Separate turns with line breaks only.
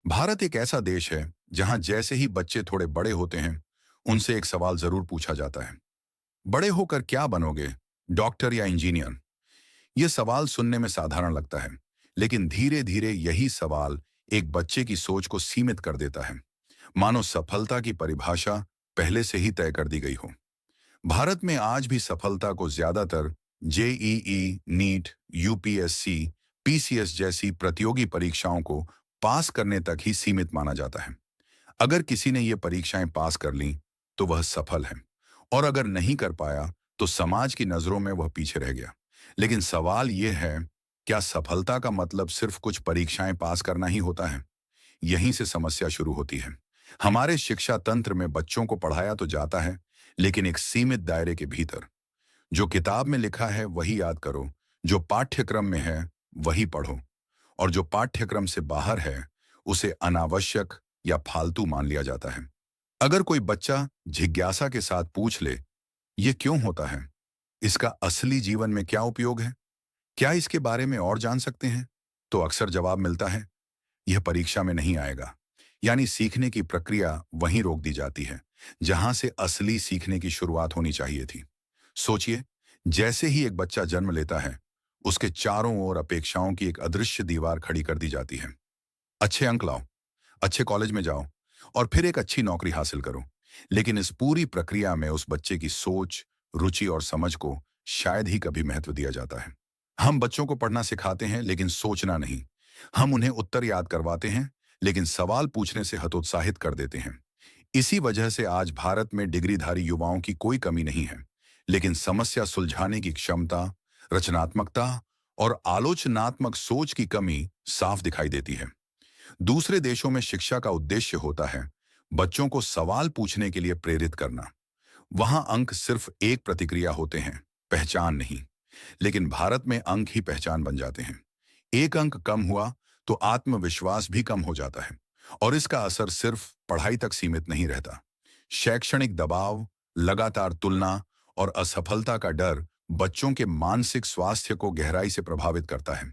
भारत एक ऐसा देश है जहां जैसे ही बच्चे थोड़े बड़े होते हैं उनसे एक सवाल जरूर पूछा जाता है। बड़े होकर क्या बनोगे? डॉक्टर या इंजीनियर? यह सवाल सुनने में साधारण लगता है, लेकिन धीरे धीरे यही सवाल एक बच्चे की सोच को सीमित कर देता है, मानो सफलता की परिभाषा पहले से ही तय कर दी गई हो। भारत में आज भी सफलता को ज्यादातर जेईई, नीट, यूपीएससी, पीसीएस जैसी प्रतियोगी परीक्षाओं को पास करने तक ही सीमित माना जाता है। अगर किसी ने ये परीक्षाएं पास कर लीं, तो वह सफल है, और अगर नहीं कर पाया, तो समाज की नजरों में वह पीछे रह गया। लेकिन सवाल यह है, क्या सफलता का मतलब सिर्फ कुछ परीक्षाएं पास करना ही होता है? यहीं से समस्या शुरू होती है। हमारे शिक्षा तंत्र में बच्चों को पढ़ाया तो जाता है, लेकिन एक सीमित दायरे के भीतर। जो किताब में लिखा है वही याद करो, जो पाठ्यक्रम में है वही पढ़ो, और जो पाठ्यक्रम से बाहर है उसे अनावश्यक या फालतू मान लिया जाता है। अगर कोई बच्चा जिज्ञासा के साथ पूछ ले, ये क्यों होता है, इसका असली जीवन में क्या उपयोग है, क्या इसके बारे में और जान सकते हैं, तो अक्सर जवाब मिलता है, यह परीक्षा में नहीं आएगा। यानी सीखने की प्रक्रिया वहीं रोक दी जाती है जहां से असली सीखने की शुरुआत होनी चाहिए थी। सोचिए, जैसे ही एक बच्चा जन्म लेता है, उसके चारों ओर अपेक्षाओं की एक अदृश्य दीवार खड़ी कर दी जाती है। अच्छे अंक लाओ, अच्छे कॉलेज में जाओ, और फिर एक अच्छी नौकरी हासिल करो। लेकिन इस पूरी प्रक्रिया में उस बच्चे की सोच, रुचि और समझ को शायद ही कभी महत्व दिया जाता है। हम बच्चों को पढ़ना सिखाते हैं, लेकिन सोचना नहीं। हम उन्हें उत्तर याद करवाते हैं, लेकिन सवाल पूछने से हतोत्साहित कर देते हैं। इसी वजह से आज भारत में डिग्रीधारी युवाओं की कोई कमी नहीं है, लेकिन समस्या सुलझाने की क्षमता, रचनात्मकता और आलोचनात्मक सोच की कमी साफ दिखाई देती है। दूसरे देशों में शिक्षा का उद्देश्य होता है बच्चों को सवाल पूछने के लिए प्रेरित करना। वहां अंक सिर्फ एक प्रतिक्रिया होते हैं, पहचान नहीं। लेकिन भारत में अंक ही पहचान बन जाते हैं। एक अंक कम हुआ तो आत्मविश्वास भी कम हो जाता है, और इसका असर सिर्फ पढ़ाई तक सीमित नहीं रहता। शैक्षणिक दबाव, लगातार तुलना और असफलता का डर बच्चों के मानसिक स्वास्थ्य को गहराई से प्रभावित करता है।